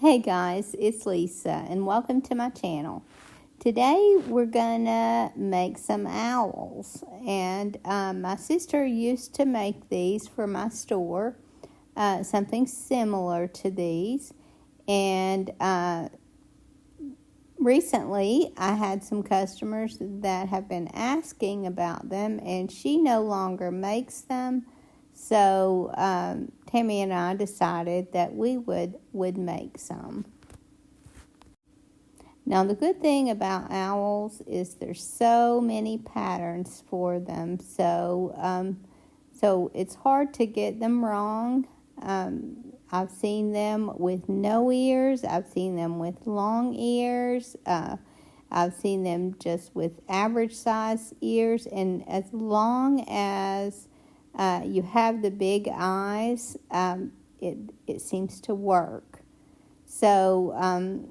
Hey guys, it's Lisa and welcome to my channel. Today we're gonna make some owls, and my sister used to make these for my store, something similar to these, and recently I had some customers that have been asking about them, and she no longer makes them. So Tammy and I decided that we would make some. Now the good thing about owls is there's so many patterns for them, so it's hard to get them wrong. I've seen them with no ears. I've seen them with long ears. I've seen them just with average size ears, and as long as you have the big eyes, it seems to work. So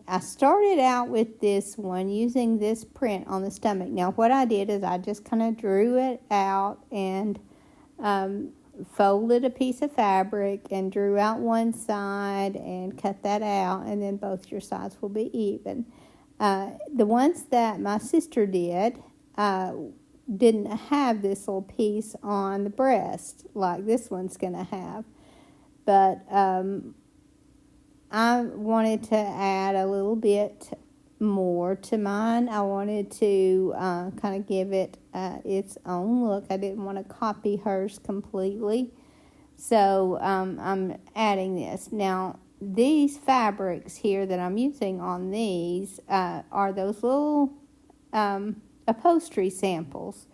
I started out with this one using this print on the stomach. Now what I did is I just kind of drew it out and folded a piece of fabric and drew out one side and cut that out, and then both your sides will be even. The ones that my sister did didn't have this little piece on the breast like this one's gonna have, but I wanted to add a little bit more to mine. I wanted to kind of give it its own look. I didn't want to copy hers completely, so I'm adding this. Now these fabrics here that I'm using on these are those little upholstery samples,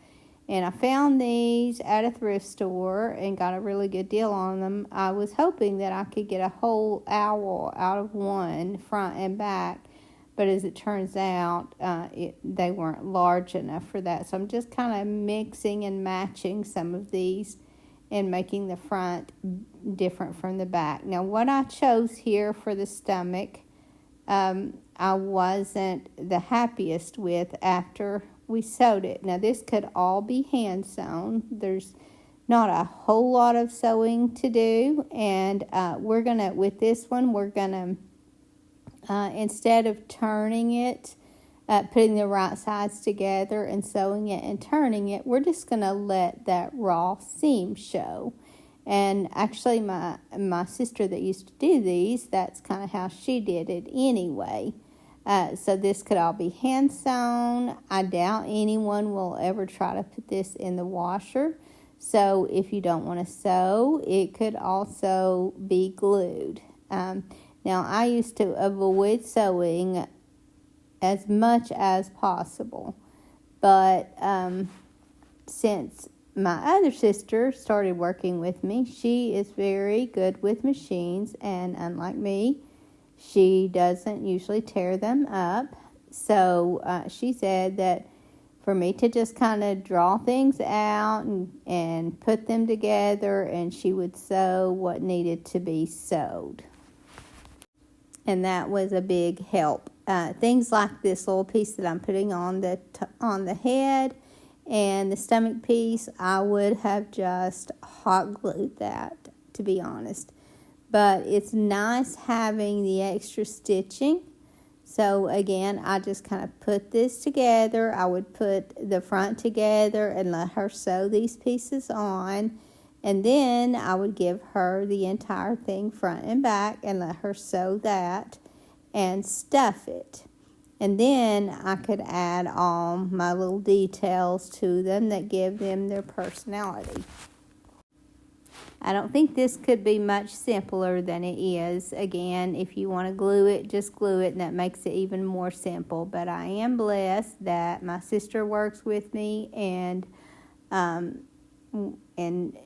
and I found these at a thrift store and got a really good deal on them. I was hoping that I could get a whole owl out of one, front and back, but as it turns out, they weren't large enough for that. So I'm just kind of mixing and matching some of these and making the front different from the back. Now what I chose here for the stomach, I wasn't the happiest with after we sewed it. Now this could all be hand sewn. There's not a whole lot of sewing to do, and with this one, we're gonna, instead of turning it, putting the right sides together and sewing it and turning it, we're just gonna let that raw seam show. And actually my sister that used to do these, that's kind of how she did it anyway. So this could all be hand sewn. I doubt anyone will ever try to put this in the washer. So if you don't want to sew, it could also be glued. Now I used to avoid sewing as much as possible, but since my other sister started working with me, she is very good with machines, and unlike me, she doesn't usually tear them up. So she said that for me to just kind of draw things out and put them together, and she would sew what needed to be sewed. And that was a big help. Things like this little piece that I'm putting on the head and the stomach piece, I would have just hot glued that, to be honest. But it's nice having the extra stitching. So again, I just kind of put this together. I would put the front together and let her sew these pieces on. And then I would give her the entire thing front and back and let her sew that and stuff it. And then I could add all my little details to them that give them their personality. I don't think this could be much simpler than it is. Again, if you want to glue it, just glue it, and that makes it even more simple. But I am blessed that my sister works with me, and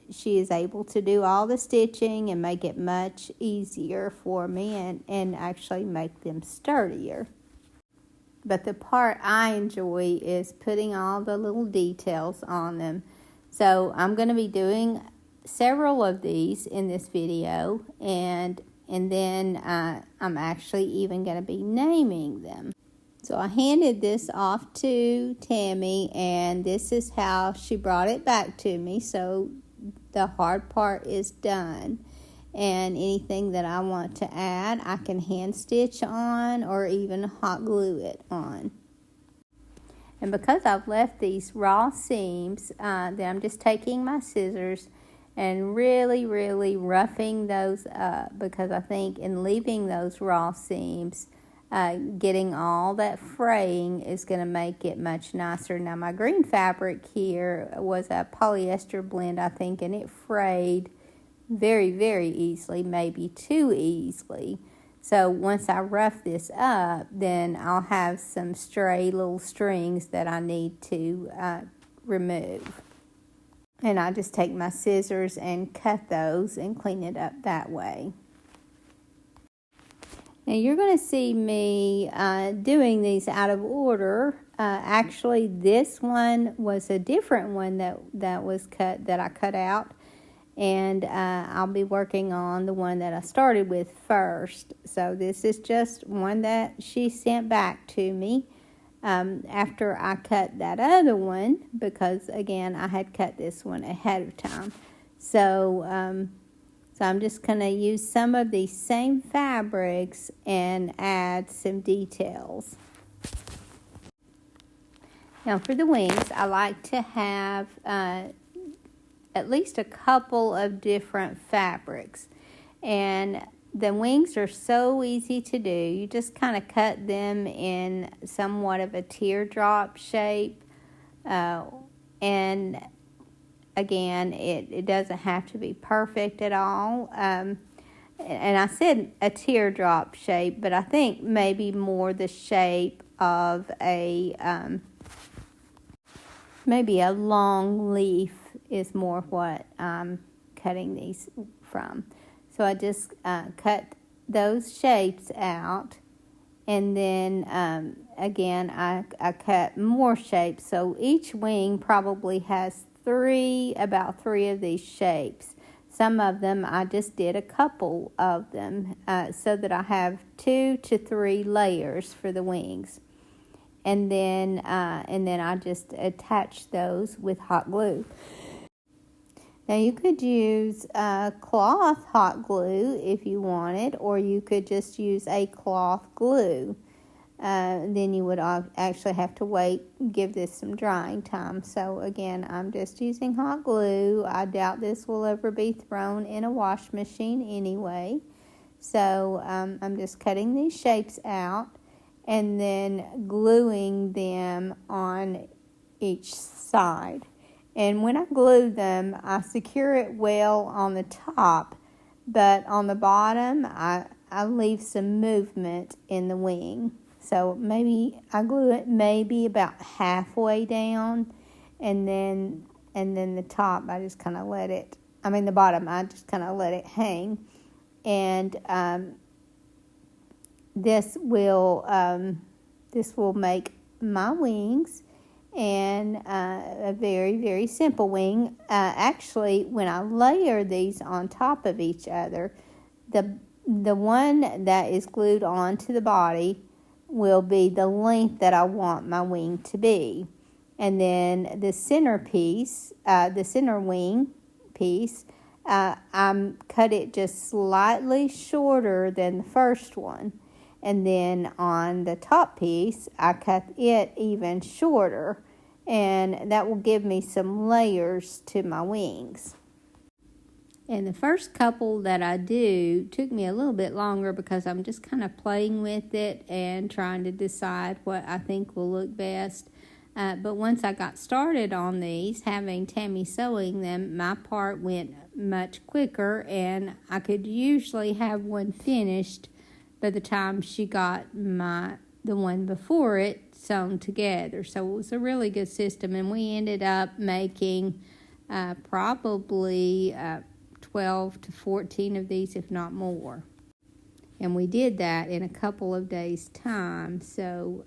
she is able to do all the stitching and make it much easier for me and actually make them sturdier. But the part I enjoy is putting all the little details on them. So I'm going to be doing several of these in this video, and then I'm actually even going to be naming them. So I handed this off to Tammy, and this is how she brought it back to me. So the hard part is done, And anything that I want to add, I can hand stitch on or even hot glue it on. And because I've left these raw seams, then I'm just taking my scissors and really, really roughing those up, because I think in leaving those raw seams, getting all that fraying is going to make it much nicer. Now, my green fabric here was a polyester blend, I think, and it frayed very, very easily, maybe too easily. So once I rough this up, then I'll have some stray little strings that I need to remove. And I just take my scissors and cut those and clean it up that way. Now you're going to see me doing these out of order. Actually, this one was a different one that was cut, that I cut out. And I'll be working on the one that I started with first. So this is just one that she sent back to me after I cut that other one, because again I had cut this one ahead of time. So I'm just going to use some of these same fabrics and add some details. Now for the wings, I like to have at least a couple of different fabrics. And the wings are so easy to do. You just kind of cut them in somewhat of a teardrop shape. And again, it doesn't have to be perfect at all. And I said a teardrop shape, but I think maybe more the shape of maybe a long leaf is more what I'm cutting these from. So I just cut those shapes out, and then again I cut more shapes. So each wing probably has about three of these shapes. Some of them I just did a couple of them so that I have 2 to 3 layers for the wings. And then I just attach those with hot glue. Now you could use cloth hot glue if you wanted, or you could just use a cloth glue. Then you would actually have to give this some drying time. So again, I'm just using hot glue. I doubt this will ever be thrown in a wash machine anyway. So I'm just cutting these shapes out and then gluing them on each side. And when I glue them, I secure it well on the top, but on the bottom, I leave some movement in the wing. So maybe I glue it maybe about halfway down, and then the top, I just kind of the bottom, I just kind of let it hang. And this will make my wings. And a very, very simple wing. Actually, when I layer these on top of each other, the one that is glued onto the body will be the length that I want my wing to be. And then the center piece, the center wing piece, I cut it just slightly shorter than the first one. And then on the top piece, I cut it even shorter, and that will give me some layers to my wings. And the first couple that I do took me a little bit longer because I'm just kind of playing with it and trying to decide what I think will look best. But once I got started on these, having Tammy sewing them, my part went much quicker, and I could usually have one finished by the time she got the one before it sewn together. So it was a really good system, and we ended up making probably 12 to 14 of these, if not more. And we did that in a couple of days' time, so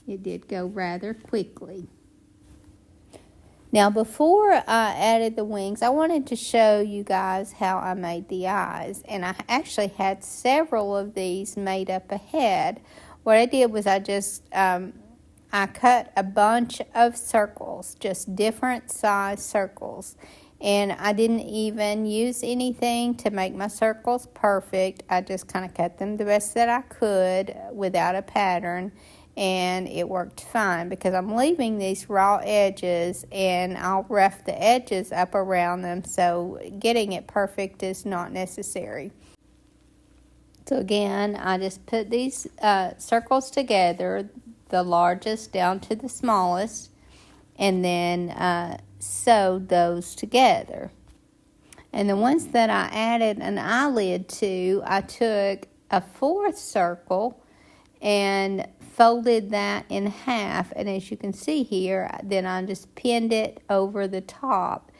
it did go rather quickly. Now, before I added the wings, I wanted to show you guys how I made the eyes. And I actually had several of these made up ahead. What I did was I cut a bunch of circles, just different size circles. And I didn't even use anything to make my circles perfect. I just kind of cut them the best that I could without a pattern, and it worked fine because I'm leaving these raw edges, and I'll rough the edges up around them, so getting it perfect is not necessary. So again, I just put these circles together, the largest down to the smallest, and then sewed those together. And the ones that I added an eyelid to, I took a fourth circle and folded that in half. And as you can see here, then I just pinned it over the top.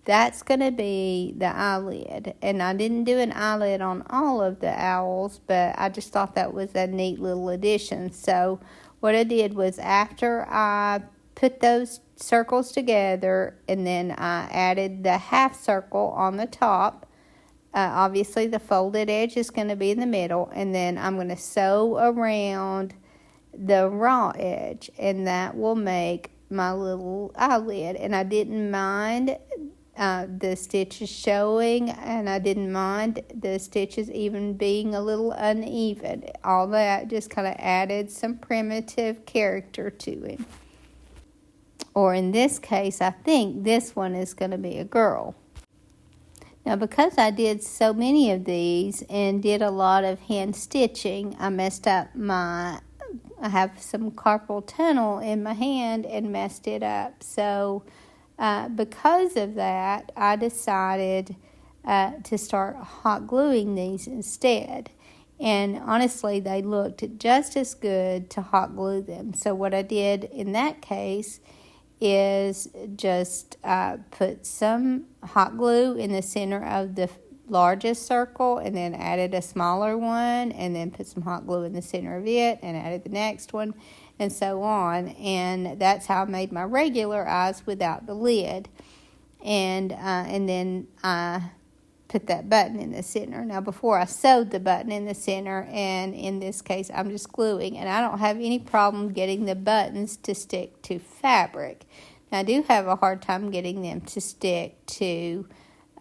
That's going to be the eyelid. And I didn't do an eyelid on all of the owls, but I just thought that was a neat little addition. So what I did was, after I put those circles together, and then I added the half circle on the top. Obviously the folded edge is going to be in the middle, and then I'm going to sew around the raw edge, and that will make my little eyelid. And I didn't mind the stitches showing, and I didn't mind the stitches even being a little uneven. All that just kind of added some primitive character to it. Or in this case, I think this one is going to be a girl. Now, because I did so many of these and did a lot of hand stitching, I messed up I have some carpal tunnel in my hand and messed it up. So because of that, I decided to start hot gluing these instead. And honestly, they looked just as good to hot glue them. So what I did in that case is just put some hot glue in the center of the largest circle, and then added a smaller one, and then put some hot glue in the center of it, and added the next one, and so on. And that's how I made my regular eyes without the lid. And then I put that button in the center. Now, before I sewed the button in the center, and in this case I'm just gluing, and I don't have any problem getting the buttons to stick to fabric. Now, I do have a hard time getting them to stick to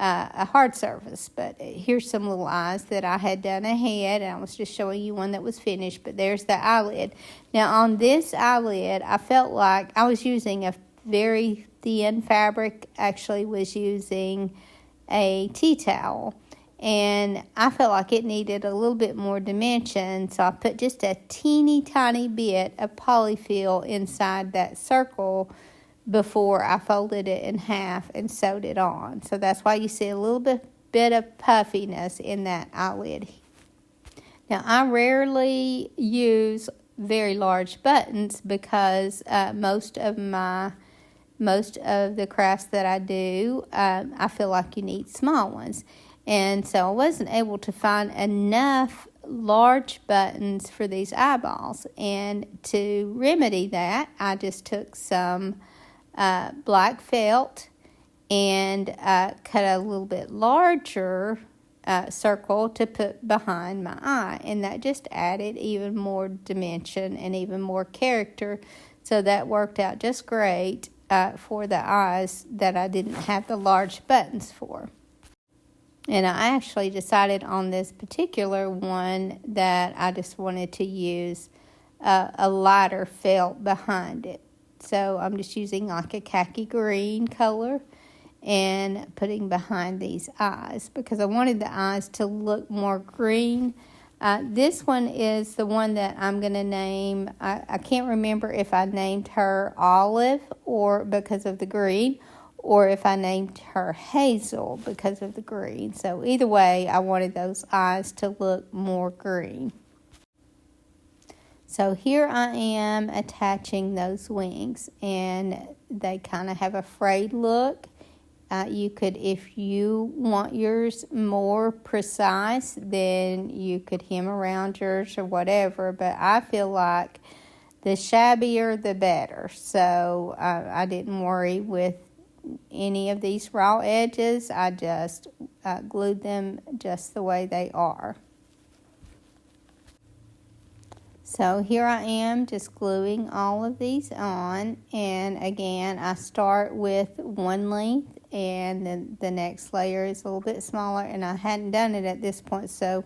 a hard surface, but here's some little eyes that I had done ahead, and I was just showing you one that was finished. But there's the eyelid. Now, on this eyelid, I felt like I was using a very thin fabric. Actually was using a tea towel, and I felt like it needed a little bit more dimension, so I put just a teeny tiny bit of polyfill inside that circle before I folded it in half and sewed it on. So that's why you see a little bit of puffiness in that eyelid. Now, I rarely use very large buttons because most of the crafts that I do, I feel like you need small ones. And so I wasn't able to find enough large buttons for these eyeballs. And to remedy that, I just took some black felt and cut a little bit larger circle to put behind my eye. And that just added even more dimension and even more character. So that worked out just great for the eyes that I didn't have the large buttons for. And I actually decided on this particular one that I just wanted to use a lighter felt behind it. So I'm just using like a khaki green color and putting behind these eyes because I wanted the eyes to look more green. This one is the one that I'm going to name. I can't remember if I named her Olive or because of the green, or if I named her Hazel because of the green. So either way, I wanted those eyes to look more green. So here I am attaching those wings, and they kind of have a frayed look. You could, if you want yours more precise, then you could hem around yours or whatever. But I feel like the shabbier, the better. So I didn't worry with any of these raw edges. I just glued them just the way they are. So here I am just gluing all of these on, and again I start with one length and then the next layer is a little bit smaller, and I hadn't done it at this point, so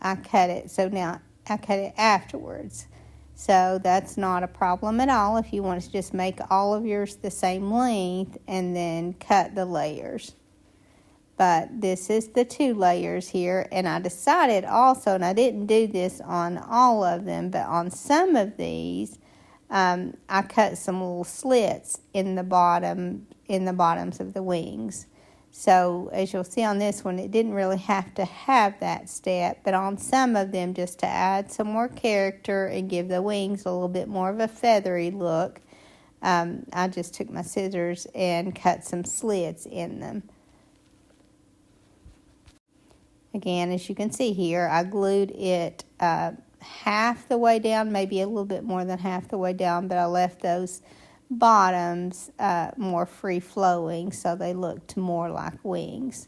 I cut it. So now I cut it afterwards. So that's not a problem at all if you want to just make all of yours the same length and then cut the layers. But this is the 2 layers here, and I decided also, and I didn't do this on all of them, but on some of these, I cut some little slits in the bottoms of the wings. So as you'll see on this one, it didn't really have to have that step, but on some of them, just to add some more character and give the wings a little bit more of a feathery look, I just took my scissors and cut some slits in them. Again, as you can see here, I glued it half the way down, maybe a little bit more than half the way down, but I left those bottoms more free-flowing so they looked more like wings.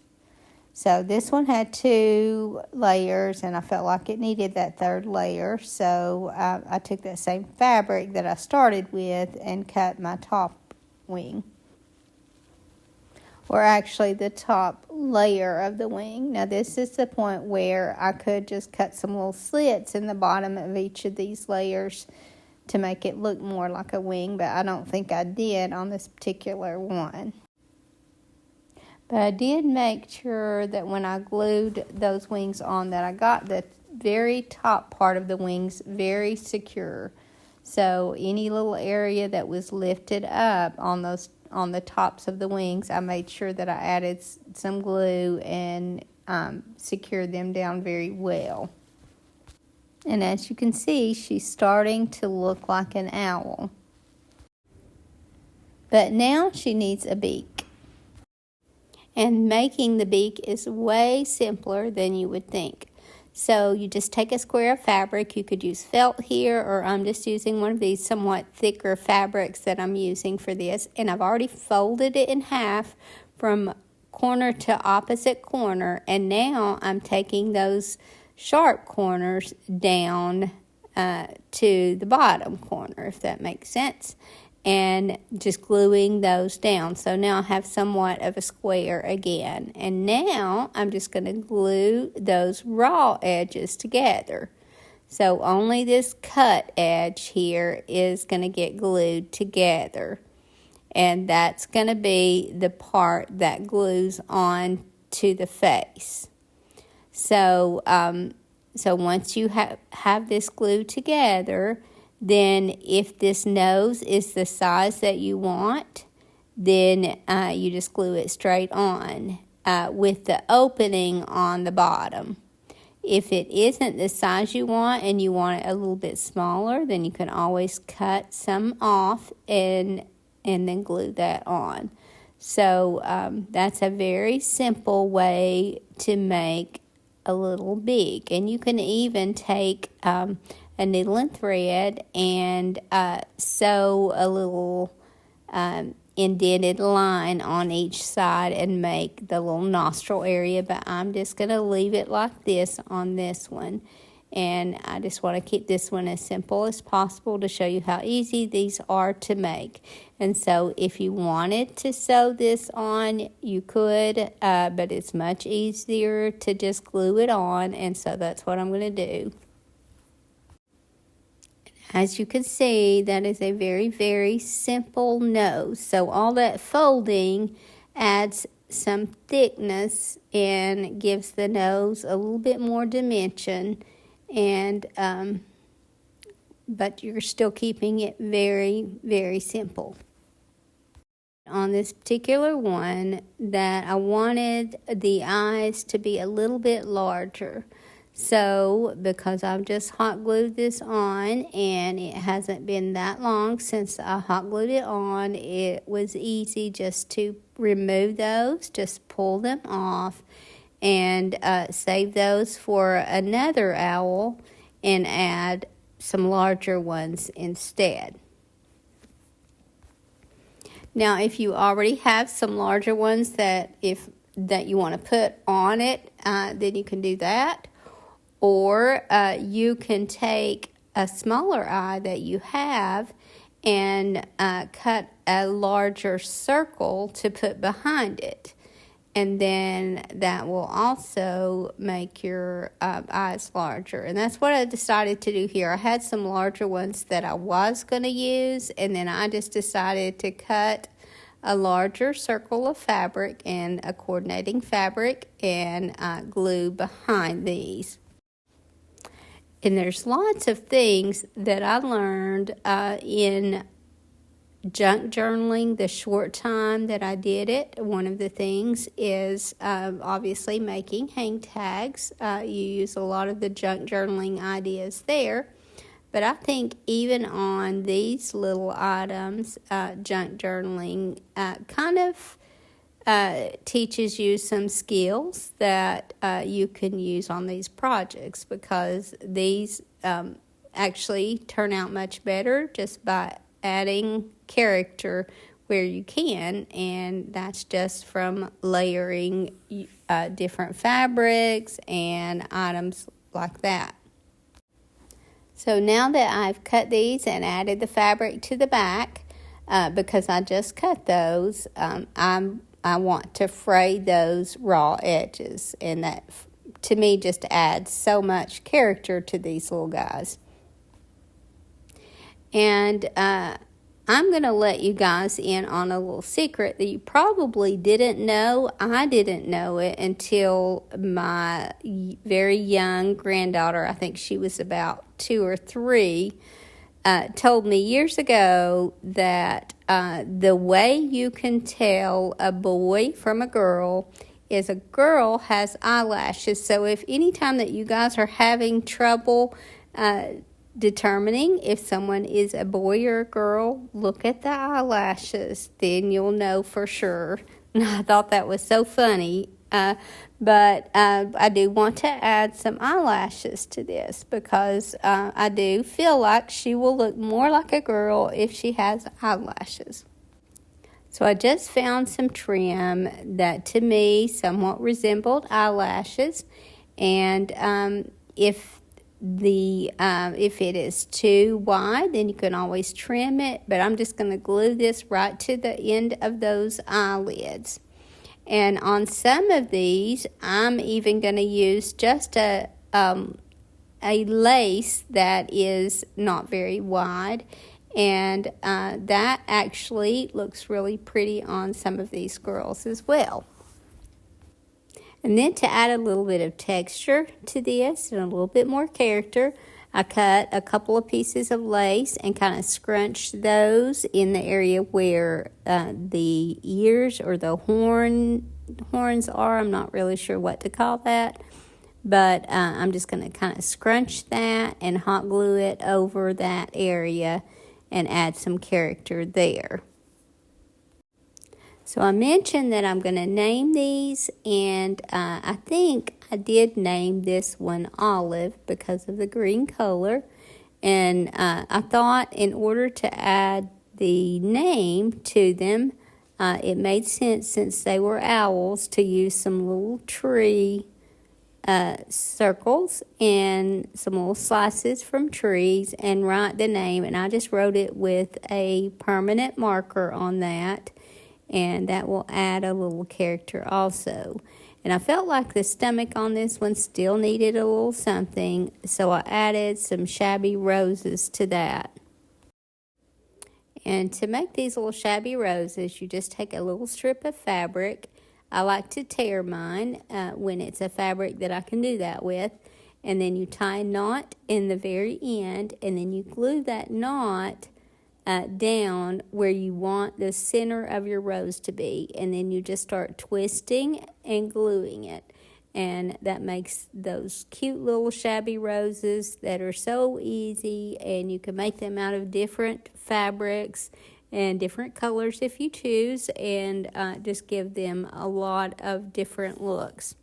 So this one had 2 layers, and I felt like it needed that 3rd layer, so I took that same fabric that I started with and cut my top wing. Or actually the top layer of the wing. Now this is the point where I could just cut some little slits in the bottom of each of these layers to make it look more like a wing, but I don't think I did on this particular one. But I did make sure that when I glued those wings on that I got the very top part of the wings very secure. So any little area that was lifted up on the tops of the wings, I made sure that I added some glue and secured them down very well. And as you can see, she's starting to look like an owl. But now she needs a beak. And making the beak is way simpler than you would think. So you just take a square of fabric. You could use felt here, or I'm just using one of these somewhat thicker fabrics that I'm using for this. And I've already folded it in half from corner to opposite corner. And now I'm taking those sharp corners down to the bottom corner, if that makes sense, and just gluing those down. So now I have somewhat of a square again. And now I'm just going to glue those raw edges together. So only this cut edge here is going to get glued together. And that's going to be the part that glues on to the face. So once you have this glued together, then if this nose is the size that you want, then you just glue it straight on with the opening on the bottom. If it isn't the size you want and you want it a little bit smaller, then you can always cut some off and then glue that on. So that's a very simple way to make a little beak. And you can even take a needle and thread and sew a little indented line on each side and make the little nostril area, but I'm just going to leave it like this on this one. And I just want to keep this one as simple as possible to show you how easy these are to make. And so if you wanted to sew this on, you could, but it's much easier to just glue it on, and so that's what I'm going to do. As you can see, that is a very, very simple nose. So all that folding adds some thickness and gives the nose a little bit more dimension. And but you're still keeping it very, very simple. On this particular one, that I wanted the eyes to be a little bit larger. So because I've just hot glued this on and it hasn't been that long since I hot glued it on, it was easy just to remove those, just pull them off, and save those for another owl and add some larger ones instead. Now, if you already have some larger ones that you want to put on it, then you can do that. Or you can take a smaller eye that you have and cut a larger circle to put behind it. And then that will also make your eyes larger. And that's what I decided to do here. I had some larger ones that I was going to use, and then I just decided to cut a larger circle of fabric and a coordinating fabric and glue behind these. And there's lots of things that I learned in junk journaling the short time that I did it. One of the things is obviously making hang tags. You use a lot of the junk journaling ideas there. But I think even on these little items, junk journaling kind of teaches you some skills that you can use on these projects, because these actually turn out much better just by adding character where you can, and that's just from layering different fabrics and items like that. So now that I've cut these and added the fabric to the back, because I just cut those, I want to fray those raw edges, and that to me just adds so much character to these little guys. And I'm going to let you guys in on a little secret that you probably didn't know. I didn't know it until my very young granddaughter, I think she was about 2 or 3, told me years ago that the way you can tell a boy from a girl is a girl has eyelashes. So if anytime that you guys are having trouble determining if someone is a boy or a girl, look at the eyelashes, then you'll know for sure. And I thought that was so funny, but I do want to add some eyelashes to this, because I do feel like she will look more like a girl if she has eyelashes. So I just found some trim that to me somewhat resembled eyelashes, and if it is too wide, then you can always trim it, but I'm just going to glue this right to the end of those eyelids. And on some of these, I'm even going to use just a lace that is not very wide, and that actually looks really pretty on some of these girls as well. And then to add a little bit of texture to this and a little bit more character, I cut a couple of pieces of lace and kind of scrunched those in the area where the ears or the horns are. I'm not really sure what to call that. But I'm just going to kind of scrunch that and hot glue it over that area and add some character there. So I mentioned that I'm going to name these, and I think I did name this one Olive because of the green color. And I thought in order to add the name to them, it made sense, since they were owls, to use some little tree circles and some little slices from trees and write the name. And I just wrote it with a permanent marker on that. And that will add a little character also. And I felt like the stomach on this one still needed a little something, so I added some shabby roses to that. And to make these little shabby roses, you just take a little strip of fabric. I like to tear mine when it's a fabric that I can do that with. And then you tie a knot in the very end, and then you glue that knot down where you want the center of your rose to be, and then you just start twisting and gluing it, and that makes those cute little shabby roses that are so easy, and you can make them out of different fabrics and different colors if you choose, and just give them a lot of different looks.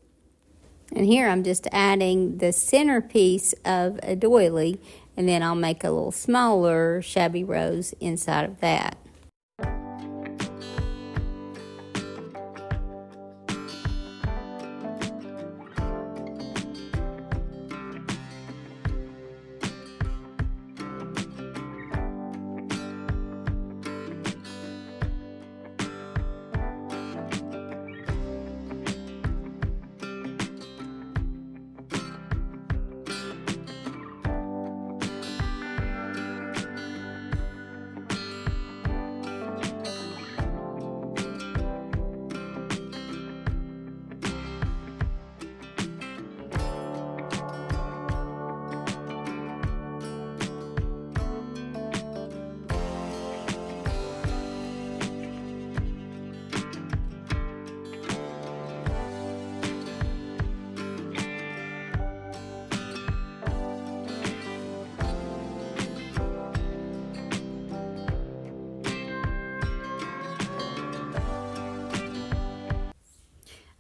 And here I'm just adding the centerpiece of a doily, and then I'll make a little smaller shabby rose inside of that.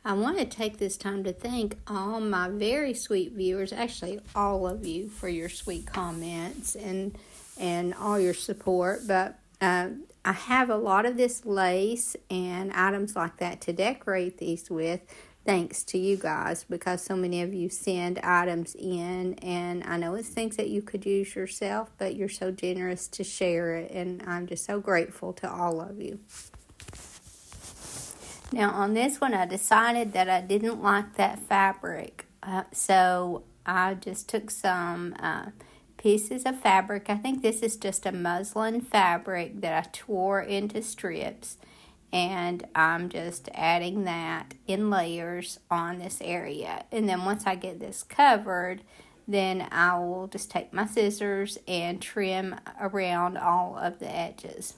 I want to take this time to thank all my very sweet viewers, actually all of you, for your sweet comments and all your support. But I have a lot of this lace and items like that to decorate these with, thanks to you guys, because so many of you send items in, and I know it's things that you could use yourself, but you're so generous to share it, and I'm just so grateful to all of you. Now on this one, I decided that I didn't like that fabric, so I just took some pieces of fabric. I think this is just a muslin fabric that I tore into strips, and I'm just adding that in layers on this area. And then once I get this covered, then I will just take my scissors and trim around all of the edges.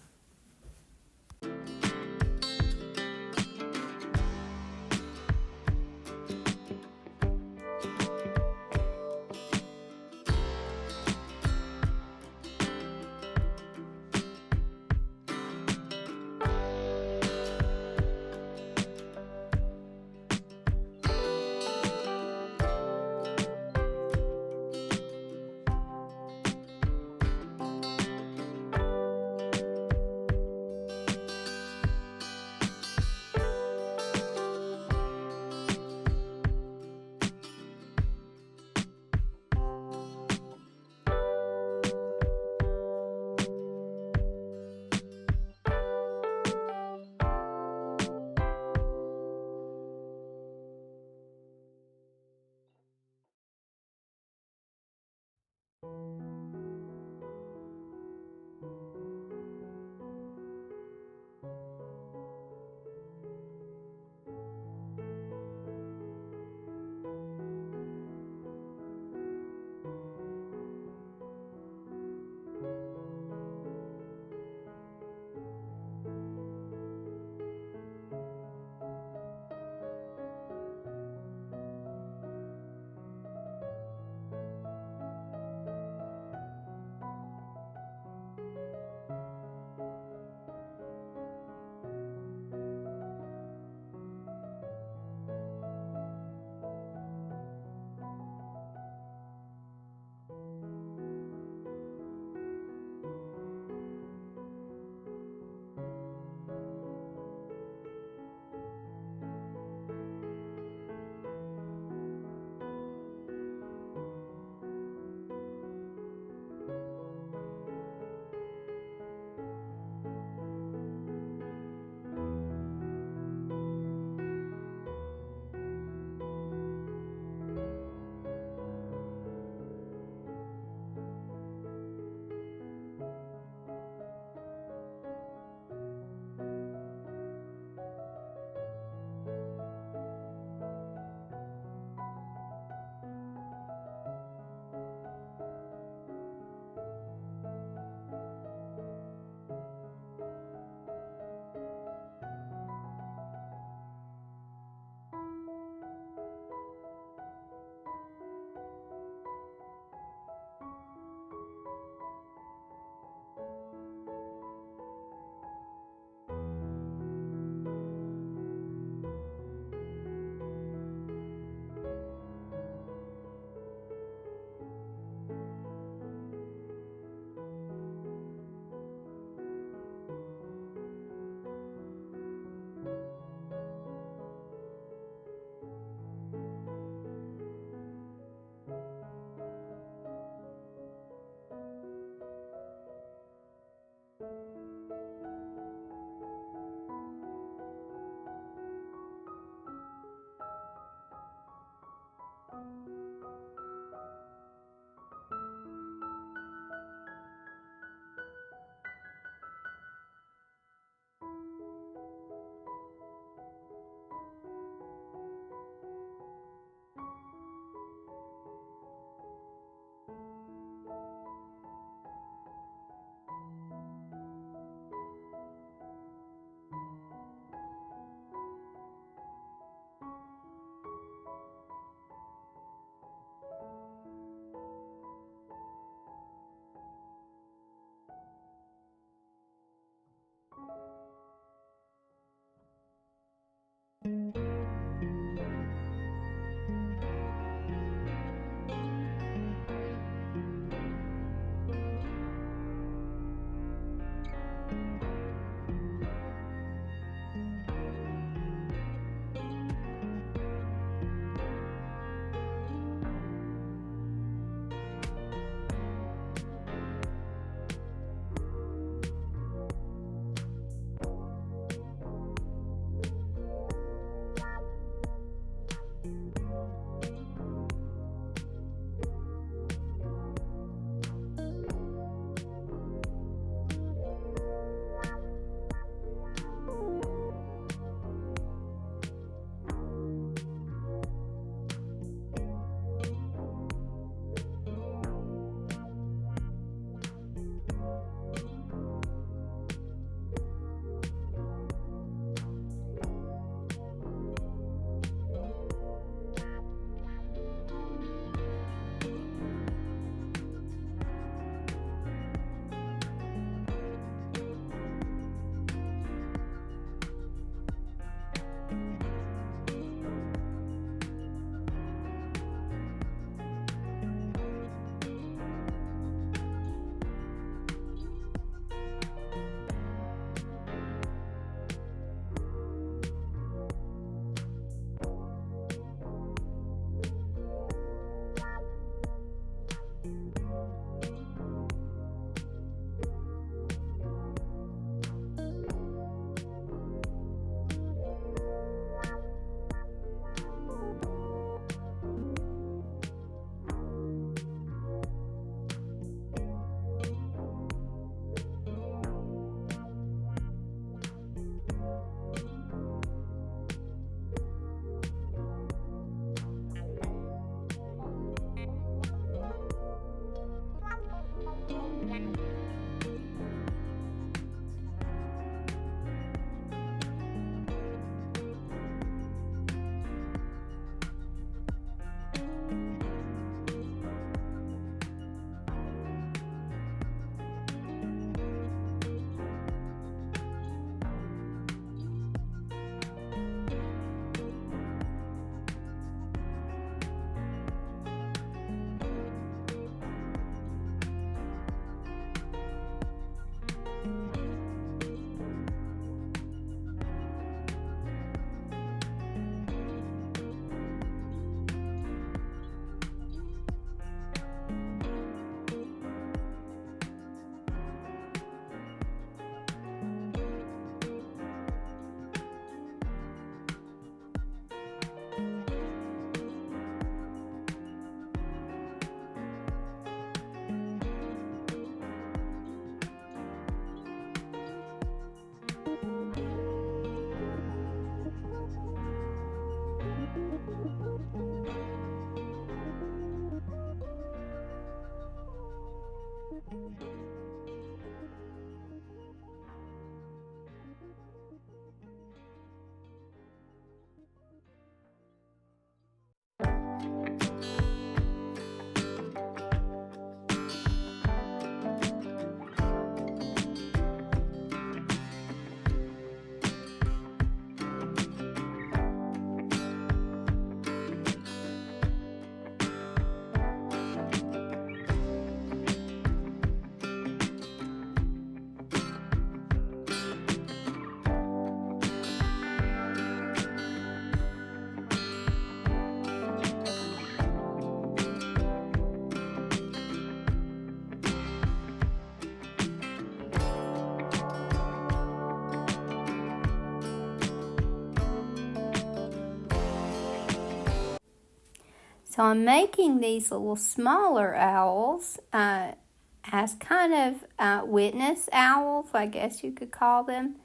So I'm making these little smaller owls as kind of witness owls, I guess you could call them.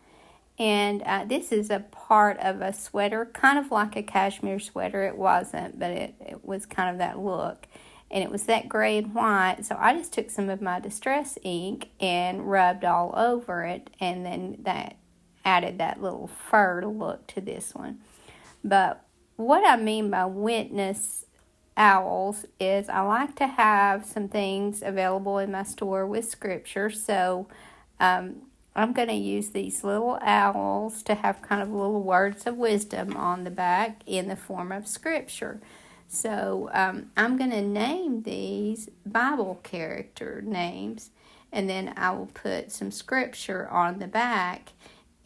And this is a part of a sweater, kind of like a cashmere sweater. It wasn't, but it was kind of that look. And it was that gray and white. So I just took some of my distress ink and rubbed all over it. And then that added that little fur look to this one. But what I mean by witness owls is I like to have some things available in my store with scripture. So I'm going to use these little owls to have kind of little words of wisdom on the back in the form of scripture. So I'm going to name these Bible character names, and then I will put some scripture on the back.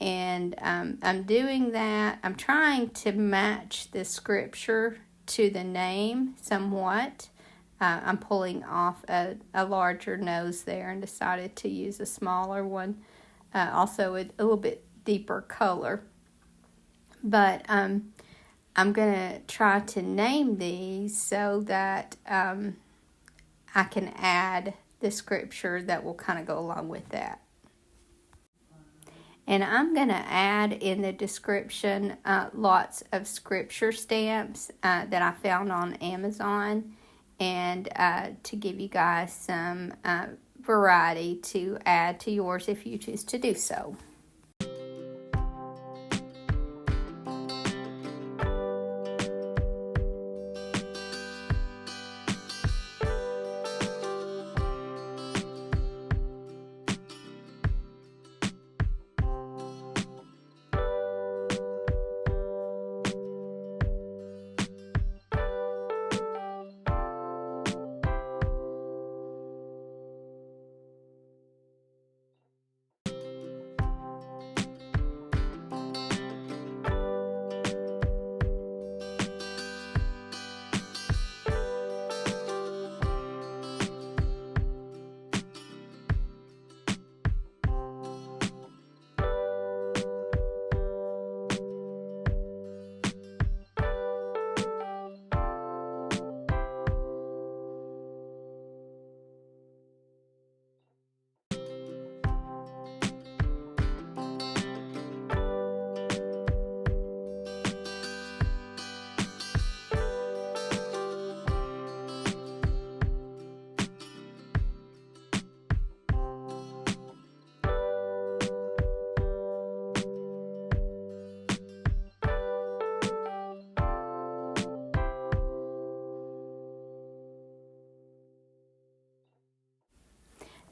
And I'm doing that. I'm trying to match the scripture to the name somewhat. I'm pulling off a larger nose there and decided to use a smaller one. Also a little bit deeper color. But I'm going to try to name these so that I can add the scripture that will kind of go along with that. And I'm going to add in the description lots of scripture stamps that I found on Amazon, and to give you guys some variety to add to yours if you choose to do so.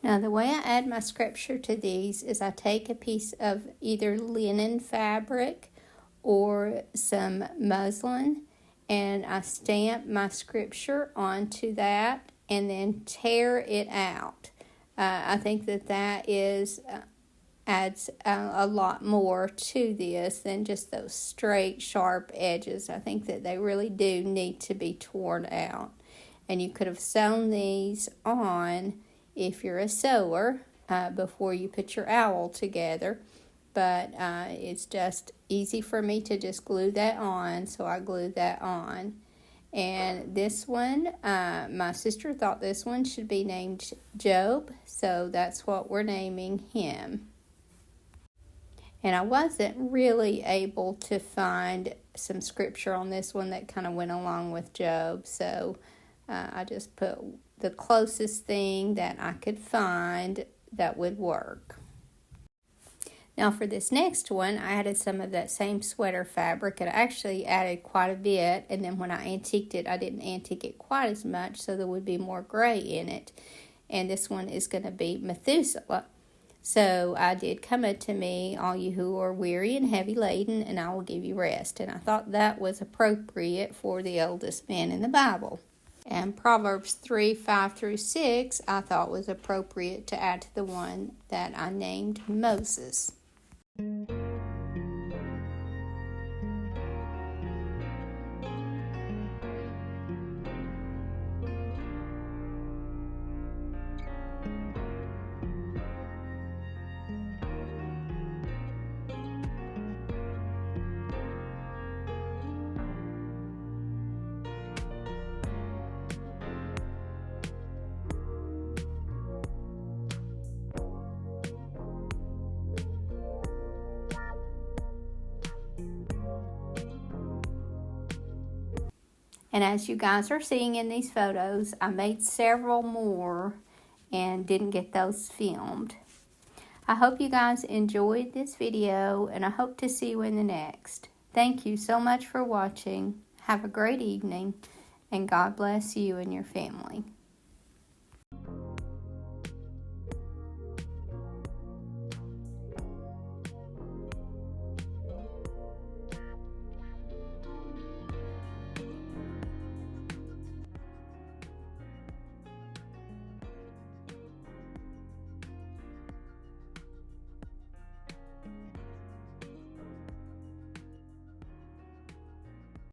Now the way I add my scripture to these is I take a piece of either linen fabric or some muslin, and I stamp my scripture onto that and then tear it out. I think that is adds a lot more to this than just those straight sharp edges. I think that they really do need to be torn out. And you could have sewn these on if you're a sewer before you put your owl together, but it's just easy for me to just glue that on, so I glued that on. And this one, my sister thought this one should be named Job, so that's what we're naming him. And I wasn't really able to find some scripture on this one that kind of went along with Job, so I just put the closest thing that I could find that would work. Now for this next one, I added some of that same sweater fabric, and I actually added quite a bit, and then when I antiqued it, I didn't antique it quite as much, so there would be more gray in it. And this one is going to be Methuselah. So I did come unto me, all you who are weary and heavy laden, and I will give you rest. And I thought that was appropriate for the oldest man in the Bible. And Proverbs 3:5-6 I thought was appropriate to add to the one that I named Moses. And as you guys are seeing in these photos, I made several more and didn't get those filmed. I hope you guys enjoyed this video, and I hope to see you in the next. Thank you so much for watching. Have a great evening, and God bless you and your family.